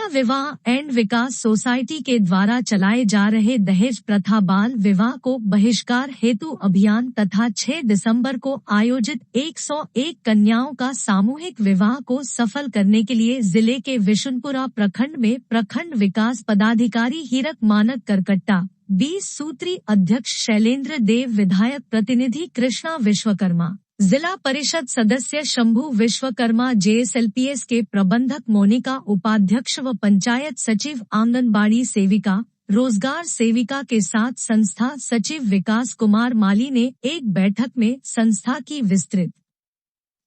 कन्या विवाह and Vikas society के द्वारा चलाए जा रहे दहेज प्रथा बाल विवाह को बहिष्कार हेतु अभियान तथा 6 दिसंबर को आयोजित 101 कन्याओं का सामूहिक विवाह को सफल करने के लिए जिले के विशुनपुरा प्रखंड में प्रखंड विकास पदाधिकारी हीरक मानक करकट्टा, 20 सूत्री अध्यक्ष शैलेंद्र देव, विधायक प्रतिनिधि कृष्णा विश्वकर्मा, जिला परिषद सदस्य शंभू विश्वकर्मा, JSLPS के प्रबंधक मोनिका, उपाध्यक्ष व पंचायत सचिव, आंगनबाड़ी सेविका, रोजगार सेविका के साथ संस्था सचिव विकास कुमार माली ने एक बैठक में संस्था की विस्तृत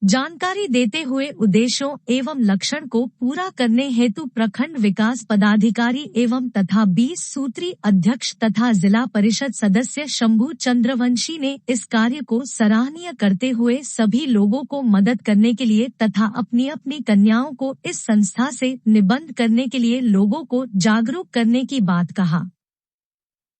जानकारी देते हुए उद्देश्यों एवं लक्ष्य को पूरा करने हेतु प्रखंड विकास पदाधिकारी एवं तथा 20 सूत्री अध्यक्ष तथा जिला परिषद सदस्य शंभू चंद्रवंशी ने इस कार्य को सराहनीय करते हुए सभी लोगों को मदद करने के लिए तथा अपनी अपनी कन्याओं को इस संस्था से निबंध करने के लिए लोगों को जागरूक करने की बात कहा।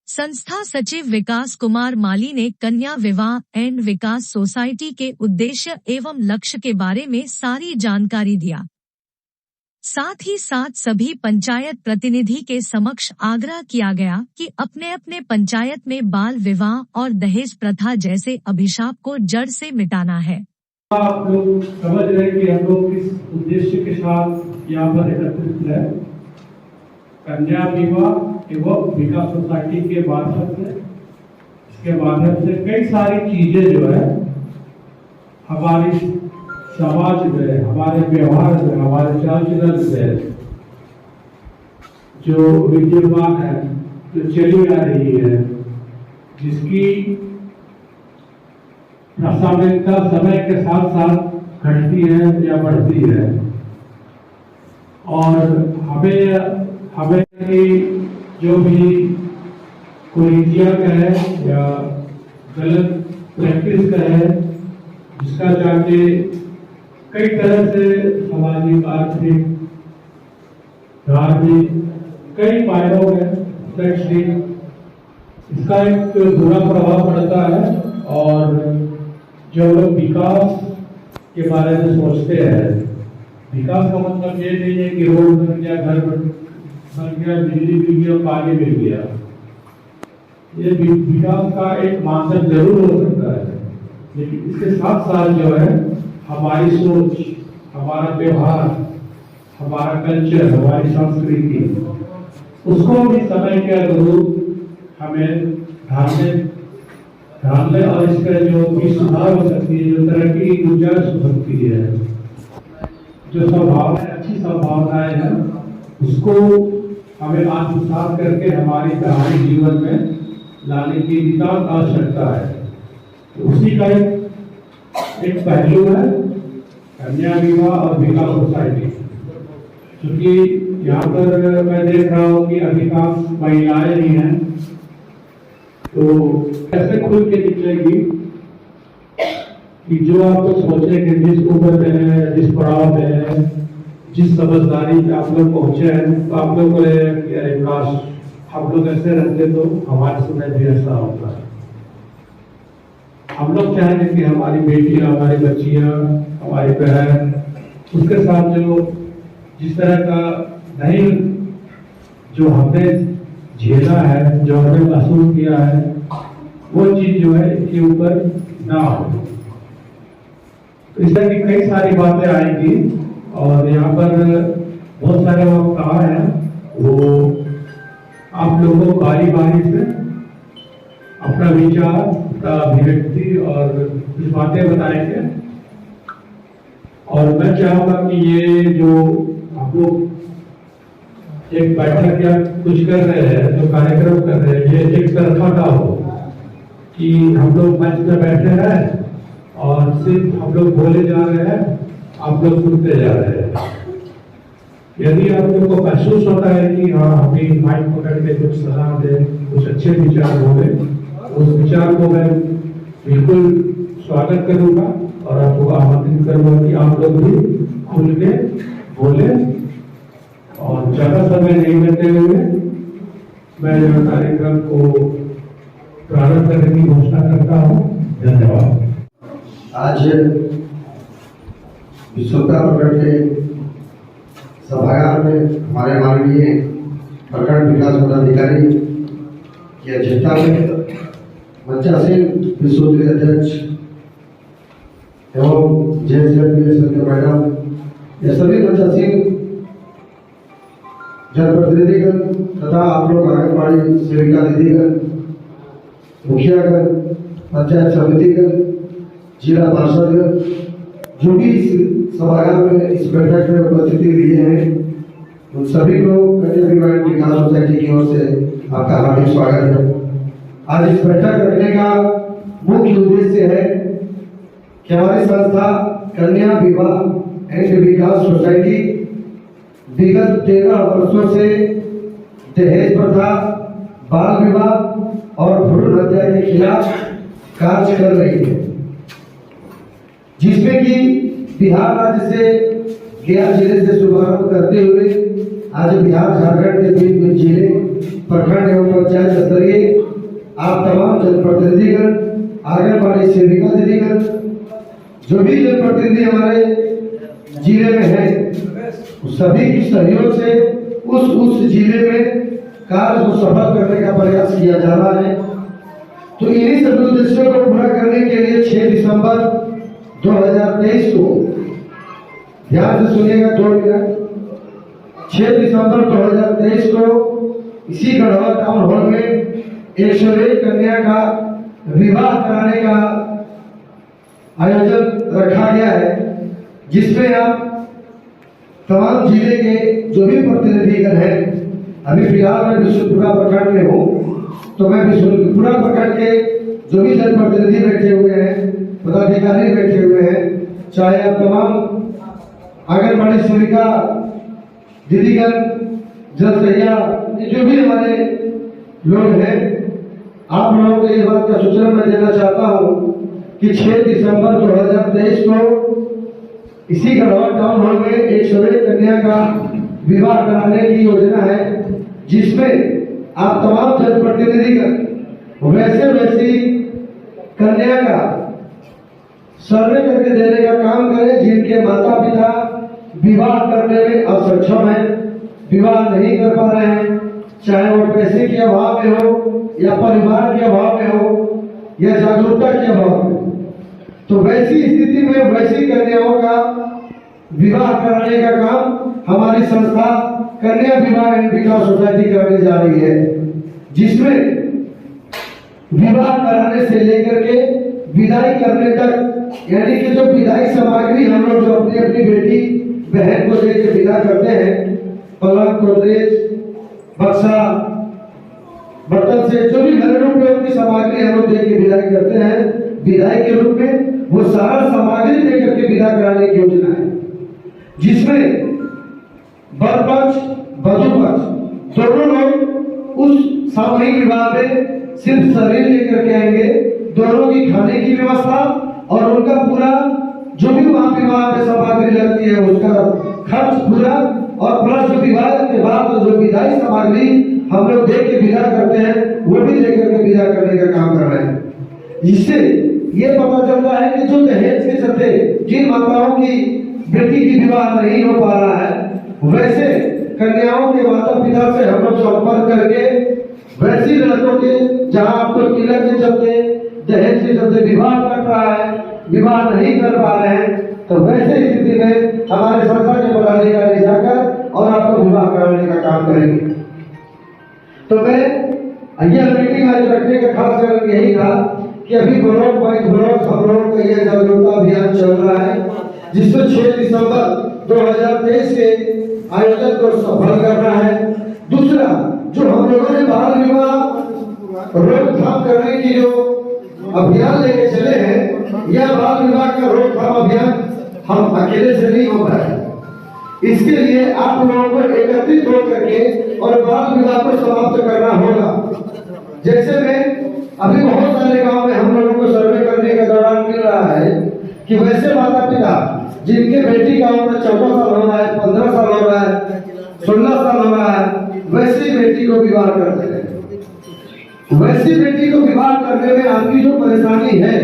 संस्था सचिव विकास कुमार माली ने कन्या विवाह एंड विकास सोसाइटी के उद्देश्य एवं लक्ष्य के बारे में सारी जानकारी दिया। साथ ही साथ सभी पंचायत प्रतिनिधि के समक्ष आग्रह किया गया कि अपने अपने पंचायत में बाल विवाह और दहेज प्रथा जैसे अभिशाप को जड़ से मिटाना है। आप लोग समझ रहे कि हम लोग किस उद्देश्य के साथ यहाँ पर एकत्रित है। कन्या विवाह एवं विकास सोसाइटी के माध्यम से, इसके माध्यम से कई सारी चीजें जो है हमारी समाज में, हमारे व्यवहार में, हमारे चाल चलन में जो विद्यमान है, जो चली आ रही है, जिसकी प्रासंगिकता समय के साथ साथ घटती है या बढ़ती है, और हमें जो भी कुरीतियाँ कहे या गलत प्रैक्टिस कहे, जिसका जाके कई तरह से सामाजिक, आर्थिक, धार्मिक कई मायनों में शैक्षणिक इसका एक बुरा प्रभाव पड़ता है। और जो लोग विकास के बारे में सोचते हैं, विकास का मतलब ये नहीं है कि रोड बन गया, घर बन गया, बिजली मिल गया, पानी मिल गया। ये विकास का एक मानदंड जरूर हो सकता है, लेकिन इसके साथ साथ जो है हमारी सोच, हमारा व्यवहार, हमारा कल्चर, हमारी संस्कृति, उसको भी समय के अनुरूप हमें ध्यान में और इसका जो भी सुधार हो सकती है, जो तरक्की की गुंजाइश हो सकती है, जो संभावनाएं, अच्छी संभावनाएं हैं, उसको हमें आत्मसात करके हमारी व्यवहारिक जीवन में लाने की नितांत आवश्यकता है। तो उसी का एक पहलू है कन्या विवाह और विकास सोसाइटी। क्योंकि यहाँ पर मैं देख रहा हूँ कि अधिकांश महिलाएं ही हैं, तो ऐसे खुल के निकलेगी कि जो आप सोचे कि जिस उम्र में है, जिस पड़ाव में है, जिस समझदारी पे आप लोग पहुंचे हैं, तो आप लोग को काश हम लोग ऐसे रहते तो हमारे समय भी ऐसा होता है। हम लोग चाहेंगे कि हमारी बेटियां, हमारी बच्चियां, हमारी बहन, उसके साथ जो जिस तरह का नहीं जो हमने झेला है, जो हमने महसूस किया है, वो चीज जो है इसके ऊपर ना हो। तो इस तरह की कई सारी बातें आएंगी और यहाँ पर बहुत सारे वक्ता हैं, वो आप लोगों को बारी बारी से अपना विचार, अपना अभिव्यक्ति और कुछ बातें बताएंगे। और मैं चाहूंगा कि ये जो आप लोग एक बैठक या कुछ कर रहे हैं, जो कार्यक्रम कर रहे हैं, ये एक तरफा का हो कि हम लोग मंच में बैठे हैं और सिर्फ हम लोग बोले जा रहे हैं, आप लोग सुनते जा रहे हैं। यदि आप लोग को महसूस होता है कि हाँ हमें माइक पकड़ के कुछ सलाह दे, कुछ अच्छे विचार बोले, उस विचार को मैं बिल्कुल स्वागत करूंगा और आपको आमंत्रित करूंगा कि आप लोग भी खुल के बोले। और ज्यादा समय नहीं लेते हुए मैं कार्यक्रम को प्रारंभ करने की घोषणा करता हूँ। धन्यवाद। आज विश्वकर्मा प्रखंड के सभागार में हमारे माननीय प्रखंड विकास पदाधिकारी की अध्यक्षता में मंचासीन विश्वविद्यालय अध्यक्ष एवं जय मैडम, ये सभी मंचासीन जनप्रतिनिधिगण तथा आप लोग आंगनबाड़ी सेविका दीदीगण, मुखियागण, पंचायत समितिगण, जिला पार्षदगण, जो भी इस सभागार में इस बैठक में उपस्थिति लिए हैं, उन सभी को कन्या विवाह विकास सोसाइटी की ओर से आपका हार्दिक स्वागत है। आज इस बैठक रखने का मुख्य उद्देश्य है कि हमारी संस्था कन्या विवाह एंड विकास सोसाइटी विगत 13 वर्षों से दहेज प्रथा, बाल विवाह और भ्रूण हत्या के खिलाफ कार्य कर रही है, जिसमें कि बिहार राज्य से गया जिले से शुभारंभ करते हुए आज बिहार झारखंड के विभिन्न जिले, प्रखंड एवं पंचायत स्तरीय आप तमाम जनप्रतिनिधिगण, आंगनबाड़ी सेविका दीदीगण, जो भी जनप्रतिनिधि हमारे जिले में है, सभी के सहयोग से उस जिले में कार्य को सफल करने का प्रयास किया जा रहा है। तो इन्हीं सभी उद्देश्यों को पूरा करने के लिए 6 दिसंबर 2023 को, ध्यान से सुनिएगा 2 मिनट, 6 दिसंबर 2023 को इसी गढ़वा टाउन हॉल में 101 कन्या का विवाह कराने का आयोजन रखा गया है, जिसमें आप तमाम जिले के जो भी प्रतिनिधिगण हैं, अभी फिलहाल मैं विशुद्धपुरा प्रखंड में हूँ, तो मैं विशुद्धपुरा प्रखंड के जो भी जनप्रतिनिधि बैठे हुए हैं, पदाधिकारी बैठे हुए हैं, चाहे आप तमाम आंगनबाड़ी सेविका दीदीगण, जनसैया, जो भी हमारे लोग हैं, आप लोगों को ये बात का सूचना मैं देना चाहता हूँ कि 6 दिसंबर 2023 को इसी गढ़वा टाउन हॉल में 101 कन्या का विवाह कराने की योजना है, जिसमें आप तमाम जनप्रतिनिधिगण वैसी कन्या का सर्वे करके देने का काम करें, जिनके माता पिता विवाह करने में असक्षम है, विवाह नहीं कर पा रहे हैं, चाहे वो पैसे के अभाव में हो या परिवार के अभाव में हो या जागरूकता के अभाव में। तो वैसी स्थिति में वैसी कन्याओं का विवाह कराने का काम हमारी संस्था कन्या विवाह एंड विकास सोसाइटी करने जा रही है, जिसमें विवाह कराने से लेकर के विदाई करने तक, यानी कि जो विदाई सामग्री हम लोग जो अपनी अपनी बेटी बहन को देकर विदा करते हैं, पलंग, गोदरेज, बक्सा, बर्तन से जो भी घरेलू उपयोग की सामग्री हम लोग देकर विदाई करते हैं, विदाई के रूप में वो सारा सामग्री देकर के विदा कराने की योजना है, जिसमें वर पक्ष, वधू पक्ष दोनों लोग उस सामूहिक विवाह में सिर्फ शरीर लेकर के आएंगे, दोनों की खाने की व्यवस्था और उनका पूरा जो भी वहां विवाह में सामग्री लगती है उसका खर्च पूरा, और प्लस जो विवाह के बाद जो विदाई सामग्री हम लोग दे के विदा करते हैं वो भी लेकर के विदा करने का काम कर रहे हैं। इससे ये पता चलता है कि जो दहेज के चलते जिन माताओं की बेटी की विवाह नहीं हो पा रहा है, वैसे कन्याओं के माता पिता से हम लोग संपर्क करके वैसी लड़कों के जहां आपको तिलक के चलते, दहेज के चलते विवाह कर रहा है, विवाह नहीं कर पा रहे हैं, तो वैसे स्थिति में हमारे संस्था के पदाधिकारी जाकर और आपको विवाह कराने का काम करेंगे। तो मैं यह मीटिंग आज रखने का खास कारण यही था कि अभी ब्लॉक वाइज ब्लॉक हम लोगों का यह जागरूकता अभियान चल रहा है, जिसमें 6 दिसंबर 2023 के आयोजन को सफल करना है। दूसरा, जो हम लोगों ने बाल विवाह रोकथाम करने की जो अभियान लेके चले हैं, यह बाल विवाह का रोकथाम अभियान हम अकेले से नहीं हो पाए, इसके लिए आप लोगों को एकत्रित होकर के और बाल विवाह को समाप्त करना होगा। जैसे में अभी बहुत सारे गांव में हम लोगों को सर्वे करने के दौरान मिल रहा है कि वैसे माता पिता जिनके बेटी का उम्र 14 साल हो रहा है, 15 साल हो रहा है, 16 साल हो रहा है, वैसी बेटी को विवाह करते हैं। वैसी बेटी को विवाह करने में आपकी जो परेशानी है,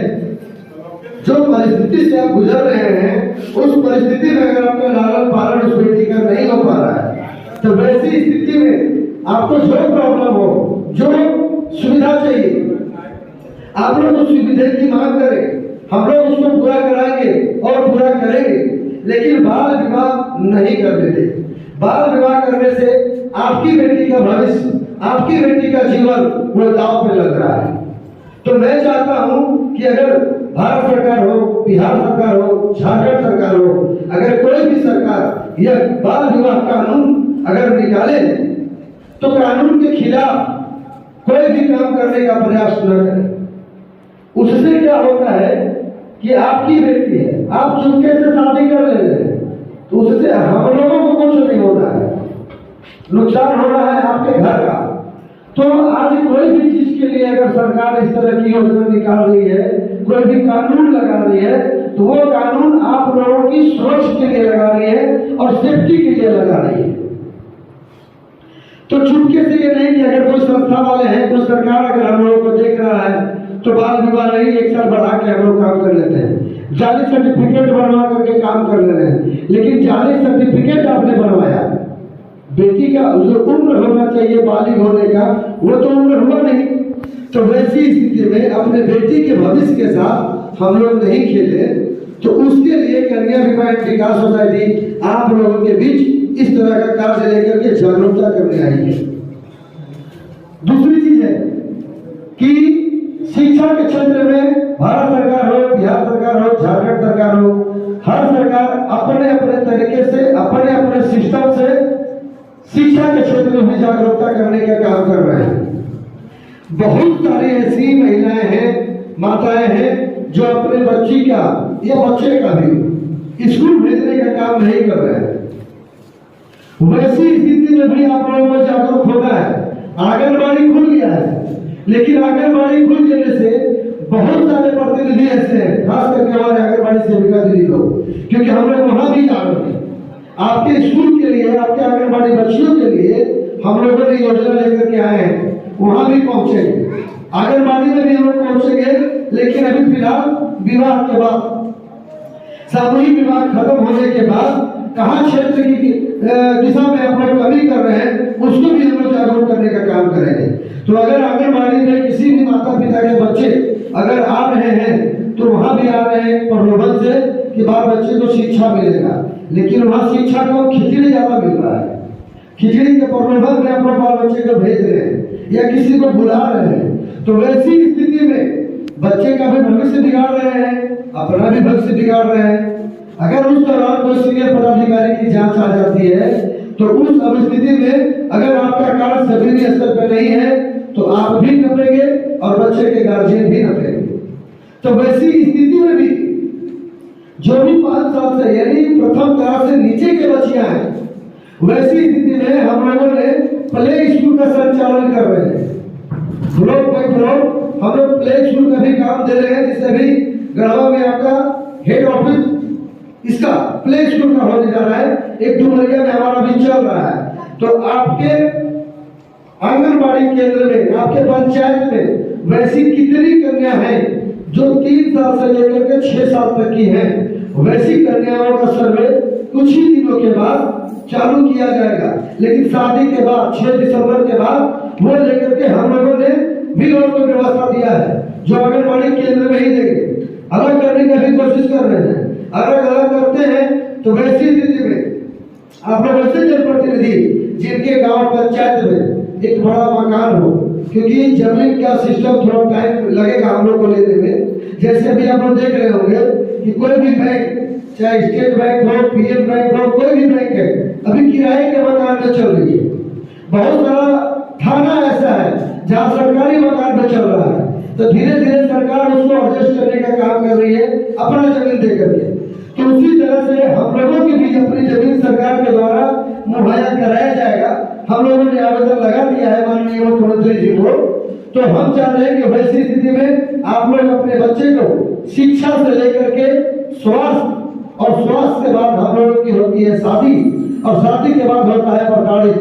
जो परिस्थिति से आप गुजर रहे हैं, उस परिस्थिति में अगर आपका लालन पालन उस बेटी का नहीं हो पा रहा है, तो वैसी स्थिति में आपको जो प्रॉब्लम हो, जो सुविधा चाहिए, आप लोग उस सुविधा की मांग करें, हम लोग उसको पूरा कराएंगे और पूरा करेंगे। लेकिन बाल विवाह नहीं करने दें। बाल विवाह करने से आपकी बेटी का भविष्य, आपकी बेटी का जीवन वो दांव पे लग रहा है। तो मैं चाहता हूं कि अगर भारत सरकार हो, बिहार सरकार हो, झारखंड सरकार हो, अगर कोई भी सरकार यह बाल विवाह कानून अगर निकाले तो कानून के खिलाफ कोई भी काम करने का प्रयास न करें। उससे क्या होता है कि आपकी बेटी है, आप चुपके से शादी कर ले रहे हैं, तो उससे हम लोगों को कुछ नहीं होता है, नुकसान हो रहा है आपके घर का। तो आज कोई भी चीज के लिए अगर सरकार इस तरह की योजना निकाल रही है, कोई भी कानून लगा रही है, तो वो कानून आप लोगों की सुरक्षा के लिए लगा रही है और सेफ्टी के लिए लगा रही है। तो चुपके से ये नहीं कि अगर कोई संस्था वाले हैं, कोई सरकार अगर हम लोगों को देख रहा है तो बाल विवाह नहीं, एक साल बढ़ा के हम लोग काम कर लेते हैं, जाली सर्टिफिकेट बनवा करके काम कर ले रहे हैं। लेकिन जाली सर्टिफिकेट आपने बनवाया, बेटी का जो उम्र होना चाहिए बालिग होने का वो तो उम्र हुआ नहीं। तो वैसी स्थिति में अपने बेटी के भविष्य के साथ हम लोग नहीं खेले, तो उसके लिए कन्या विवाह विकास सोसाइटी आप लोगों के बीच इस तरह का कार्य लेकर के जागरूकता करने आई है। दूसरी चीज है कि शिक्षा के क्षेत्र में भारत सरकार हो, बिहार सरकार हो, झारखंड सरकार हो, हर सरकार अपने अपने तरीके से, अपने अपने सिस्टम से शिक्षा के क्षेत्र में जागरूकता करने का काम कर रहे हैं। बहुत सारी ऐसी महिलाएं हैं, माताएं हैं जो अपने बच्ची का या बच्चे का भी स्कूल भेजने का काम नहीं कर रहे हैं। वैसी स्थिति में भी आप लोगों को जागरूक होना है। आंगनबाड़ी खुल गया है, लेकिन आंगनबाड़ी खुल जाने से बहुत सारे प्रतिनिधि ऐसे हैं, खास करके हमारे आंगनबाड़ी सेविका दीदी लोग, क्योंकि हम लोग वहां भी जा रहे हैं आपके स्कूल के लिए, आपके आंगनबाड़ी बच्चियों के लिए हम लोगों ने योजना लेकर के आए हैं, वहां भी पहुंचेंगे, आंगनबाड़ी में भी हम लोग पहुंचेंगे। लेकिन अभी फिलहाल विवाह के बाद, सामूहिक विवाह खत्म होने के बाद कहाँ क्षेत्र की दिशा में हम लोग कमी कर रहे हैं, उसको भी हम लोग जागरूक करने का काम करेंगे। तो अगर आंगनबाड़ी में किसी भी माता पिता के बच्चे अगर आ रहे हैं तो वहां भी आ रहे हैं प्रलोभन से कि बाल बच्चे को शिक्षा मिलेगा, लेकिन वहां शिक्षा को खिचड़ी ज्यादा मिल रहा है। खिचड़ी के प्रलोभन में अपने बाल बच्चे को भेज रहे हैं या किसी को बुला रहे हैं। तो वैसी स्थिति में बच्चे का भी भविष्य बिगाड़ रहे हैं, अपना भी भविष्य बिगाड़ रहे हैं। अगर उस दौरान कोई सीनियर पदाधिकारी की जांच आ जाती है तो उस स्थिति में अगर आपका कार्य सभी स्तर पर नहीं है तो आप भी नपेंगे और बच्चे के गार्जियन भी नपेंगे। तो वैसी स्थिति में भी जो भी 5 साल से यानी प्रथम क्लास से नीचे के बच्चियां हैं, वैसी स्थिति में हम लोगों ने प्ले स्कूल का संचालन कर रहे हैं। ब्लॉक बाई ब्लॉक हम लोग प्ले स्कूल का भी काम दे रहे हैं, जिससे भी गढ़वा में आपका हेड ऑफिस इसका प्ले स्कूल का होने जा रहा है। एक डुमरिया में हमारा भी चल रहा है। तो आपके आंगनबाड़ी केंद्र में, आपके पंचायत में वैसी कितनी कन्या हैं जो 3 साल से लेकर के 6 साल तक की हैं, वैसी कन्याओं का सर्वे कुछ ही दिनों के बाद चालू किया जाएगा। लेकिन शादी के बाद 6 दिसंबर के बाद वो लेकर के हम लोगों ने भी और कोई व्यवस्था दिया है जो आंगनबाड़ी केंद्र में ही देंगे। अलग करने की भी कोशिश कर रहे हैं। अगर अलग करते हैं तो वैसी स्थिति में आप लोग ऐसे जनप्रतिनिधि जिनके गांव पंचायत में एक बड़ा मकान हो, क्योंकि जमीन का सिस्टम थोड़ा टाइम लगेगा हम लोग को लेने में। जैसे अभी आप लोग देख रहे होंगे कि कोई भी बैंक, चाहे स्टेट बैंक हो, पीएम बैंक हो, कोई भी बैंक है, अभी किराए के मकान में चल रही है। बहुत सारा थाना ऐसा है जहाँ सरकारी मकान में चल रहा है। तो धीरे धीरे सरकार उसको एडजस्ट करने का काम कर रही है अपना जमीन दे करके। तो उसी तरह से हम लोगों की भी अपनी जमीन सरकार के द्वारा मुहैया कराया जाएगा। हम लोगों ने आवेदन लगा दिया है माननीय मुख्यमंत्री जी को। तो हम चाह रहे हैं कि वैसी स्थिति में आप लोग अपने बच्चे को शिक्षा से लेकर के स्वास्थ्य, और स्वास्थ्य के बाद हम लोगों की होती है शादी, और शादी के बाद होता है प्रताड़ित।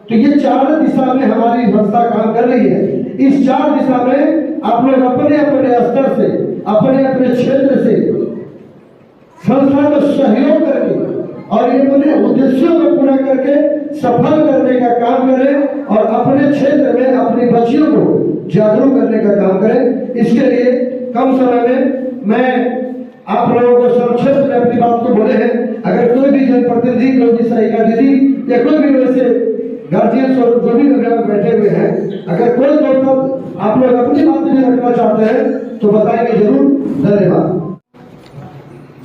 तो ये 4 दिशा में हमारी संस्था काम कर रही है। इस 4 दिशा में आप लोग अपने अपने स्तर से, अपने अपने क्षेत्र से संस्था को सहयोग करके और अपने उद्देश्यों को पूरा करके सफल करने का काम करें और अपने क्षेत्र में अपनी बच्चियों को जागरूक करने का काम करें। इसके लिए कम समय में मैं आप लोगों को संक्षेप में अपनी बात को बोले हैं। अगर कोई भी जनप्रतिनिधि, कोई भी सहायिका दीदी या कोई भी वैसे गार्जियन और जो भी अभिभावक बैठे हुए हैं, अगर कोई तो आप लोग अपनी बात में रखना चाहते हैं तो बताएंगे जरूर। धन्यवाद।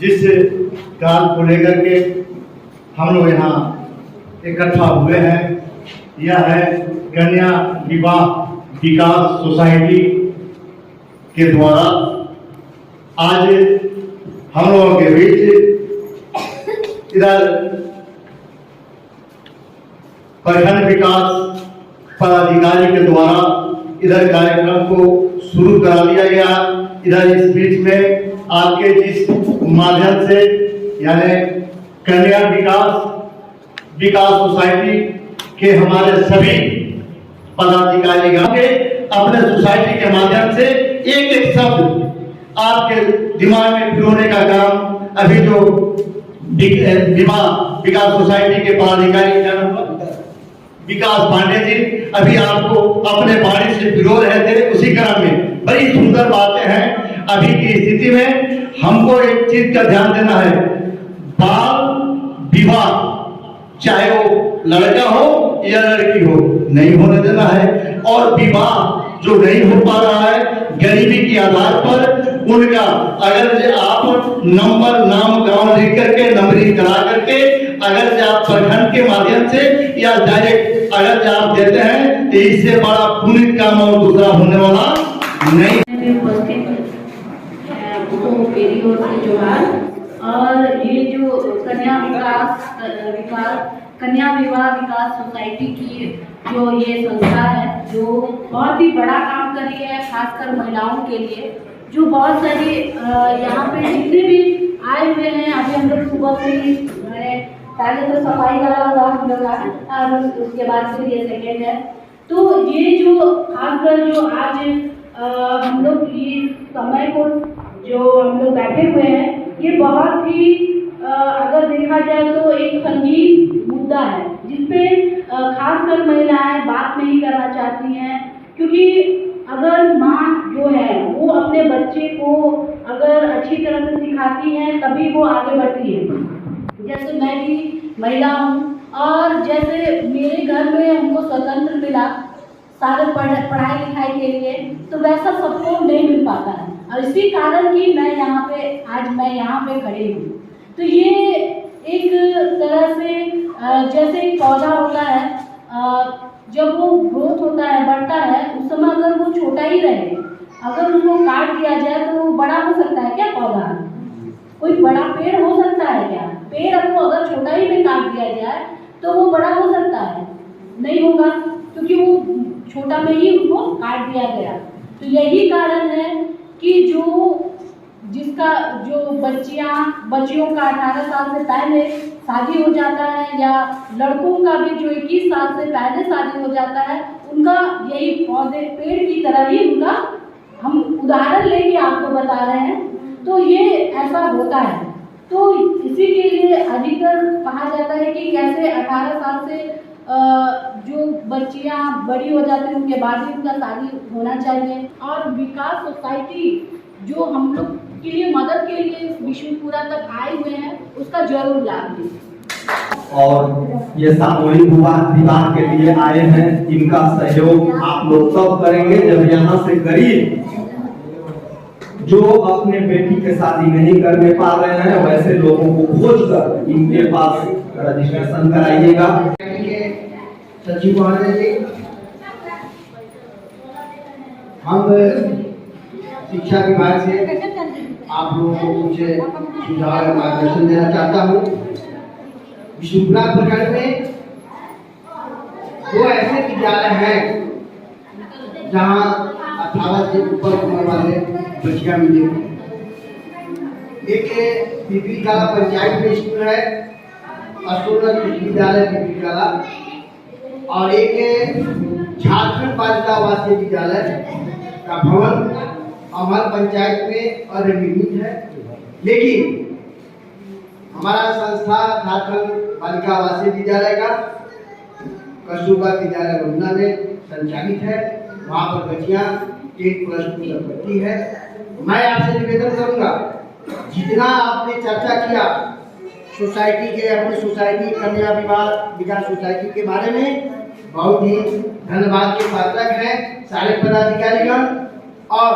जिस काल को लेकर के हम लोग यहाँ इकट्ठा हुए हैं, यह है कन्या विवाह विकास सोसाइटी के द्वारा आज हम लोगों के बीच इधर प्रखंड विकास पदाधिकारी के द्वारा इधर कार्यक्रम को शुरू करा दिया गया। इधर इस बीच में आपके जिस माध्यम से यानी कन्या विकास सोसाइटी के हमारे सभी पदाधिकारी के अपने सोसाइटी के माध्यम से एक एक शब्द आपके दिमाग में पिरोने का काम अभी जो विकास सोसाइटी के पदाधिकारी विकास पांडे जी अभी आपको अपने वाणी से पिरो रहे थे, उसी क्रम में बड़ी सुंदर बातें हैं। अभी की स्थिति में हमको एक चीज का ध्यान देना है, बाल विवाह चाहे वो लड़का हो या लड़की हो नहीं होने देना है। और विवाह जो नहीं हो पा रहा है गरीबी के आधार पर उनका अगर आप नंबर नाम गांव लिख करके नंबरिंग करा करके अगर आप प्रखंड के माध्यम से या डायरेक्ट अगर आप देते हैं तो इससे बड़ा पुण्य काम और दूसरा होने वाला नहीं। मेरी ओर से जोहार। और ये जो कन्या विवाह विकास सोसाइटी की जो ये संस्था है जो बहुत ही बड़ा काम कर रही है, खासकर महिलाओं के लिए, जो बहुत सारी यहाँ पे जितने भी आए हुए हैं। अभी हम लोग सुबह से ही पहले तो सफाई करा हुआ हम लोग और उसके बाद फिर ये सेकेंड है। तो ये जो खासकर जो आज हम लोग ये समय को जो हम लोग बैठे हुए हैं, ये बहुत ही अगर देखा जाए तो एक संगीन मुद्दा है जिसपे खासकर महिलाएं बात नहीं करना चाहती हैं। क्योंकि अगर माँ जो है वो अपने बच्चे को अगर अच्छी तरह से सिखाती है तभी वो आगे बढ़ती है। जैसे मैं भी महिला हूँ और जैसे मेरे घर में हमको स्वतंत्र मिला सारे पढ़ाई लिखाई के लिए, तो वैसा सबको नहीं मिल पाता है। और इसी कारण कि मैं यहाँ पे खड़ी हूँ। तो ये एक तरह से जैसे एक पौधा होता है, जब वो ग्रोथ होता है, बढ़ता है, उस समय अगर वो छोटा ही रहे, अगर उसको काट दिया जाए तो वो बड़ा हो सकता है क्या? पौधा कोई बड़ा पेड़ हो सकता है क्या? पेड़ को अगर छोटा ही में काट दिया जाए तो वो बड़ा हो सकता है? नहीं होगा, क्योंकि वो छोटा में ही उसको काट दिया गया। तो यही कारण है कि जिसका जो बच्चियों का 18 साल से पहले शादी हो जाता है या लड़कों का भी जो 21 साल से पहले शादी हो जाता है, उनका यही पौधे पेड़ की तरह ही उनका हम उदाहरण लेके आपको बता रहे हैं। तो ये ऐसा होता है। तो इसी के लिए अधिकतर कहा जाता है कि कैसे 18 साल से जो बच्चियां बड़ी हो जाती हैं उनके बाद ही उनका शादी होना चाहिए। और विकास सोसाइटी जो हम लोग के लिए मदद के लिए विष्णुपुरा तक आए हुए हैं, उसका जरूर लाभ लें। और ये सामूहिक विवाह के लिए आए हैं, इनका सहयोग आप लोग तब करेंगे जब यहाँ से गरीब जो अपने बेटी के शादी नहीं करने पा रहे हैं वैसे लोगों को खोज कर इनके पास रजिस्ट्रेशन कराइएगा। सचिव महोदय जी, हम शिक्षा विभाग से आप लोगों को कुछ सुझाव और मार्गदर्शन देना चाहता हूँ। विष्णुपुरा प्रखंड में 2 ऐसे विद्यालय हैं जहाँ 18 से ऊपर उम्र वाले बच्चियां मिलेंगी। एक पिपरी कला पंचायत में स्कूल है, अशोक विद्यालय पिपरी कला, और एक झारखंड बालिका आवासीय विद्यालय का भवन हमारे पंचायत में अनिर्मित है। लेकिन हमारा संस्था झारखंड बालिका आवासीय विद्यालय का कस्तूरबा विद्यालय रमना में संचालित है। वहाँ पर बच्चियाँ 10+2 तक पढ़ती है। मैं आपसे निवेदन करूँगा, जितना आपने चर्चा किया सोसाइटी के, अपने सोसाइटी कन्या विकास सोसाइटी के बारे में, बहुत ही धन्यवाद के पात्रक हैं सारे पदाधिकारीगण। और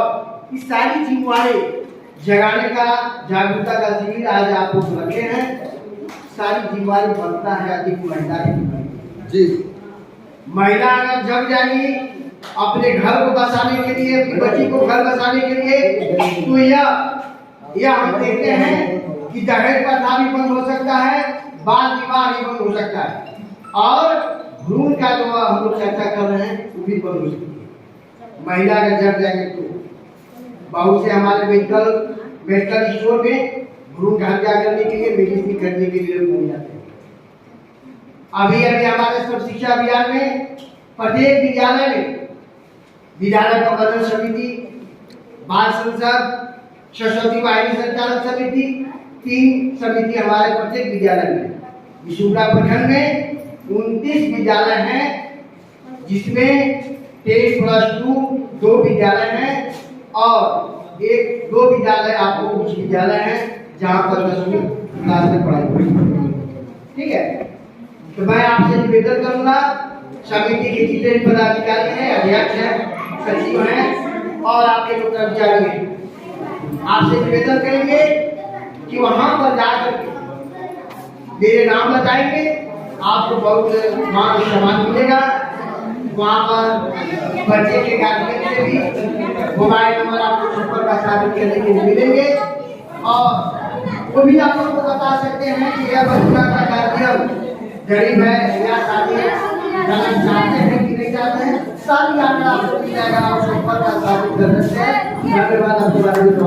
इस सारी जिम्मेवारी जगाने का, जागरूकता का शिविर आज आप लोग रखे हैं। सारी जिम्मेवारी बनता है अधिक महिला की जी। महिला अगर जग जाएगी अपने घर को बसाने के लिए, अपनी बच्ची को घर बसाने के लिए, तो यह हम देखते हैं कि दहेज प्रथा भी बंद हो सकता है, बाल विवाह भी बंद हो सकता है, और भ्रूण का जो हम लोग चर्चा कर रहे हैं वो भी बंद हो सकती है। महिला अगर जग जाएंगे तो बहुत से हमारे मेडिकल स्टोर में भ्रूण का हत्या करने के लिए, मेडिसिन करने के लिए लोग जाते हैं। अभी हमारे सर्व शिक्षा अभियान में प्रत्येक विद्यालय में विद्यालय प्रबंधन समिति, बाल संसद, सरस्वती वाहिनी संचालन समिति, 3 समिति हमारे प्रत्येक विद्यालय में। विशुभरा प्रखंड में 29 विद्यालय हैं, जिसमें 10+2 2 विद्यालय हैं और 1-2 विद्यालय आपको उच्च विद्यालय हैं जहाँ पर 10वीं क्लास में पढ़ाई होती। ठीक है, तो मैं आपसे निवेदन करूंगा, समिति के जितने भी पदाधिकारी हैं, अध्यक्ष हैं, सचिव हैं और आपके जो कर्मचारी हैं, आपसे निवेदन करेंगे कि वहां पर जाकर मेरे नाम बताएंगे, आपको बहुत मान सम्मान मिलेगा। वहाँ पर बच्चे के गार्जियन से भी मोबाइल नंबर आपको संपर्क स्थापित करने के लिए मिलेंगे और वो भी आप लोग को बता सकते हैं कि यह बच्चा का गार्जियन गरीब है या शादी करना चाहते हैं कि नहीं चाहते हैं, सारी आंकड़ा आपको मिल जाएगा और संपर्क स्थापित करने से धन्यवाद। आपके बारे में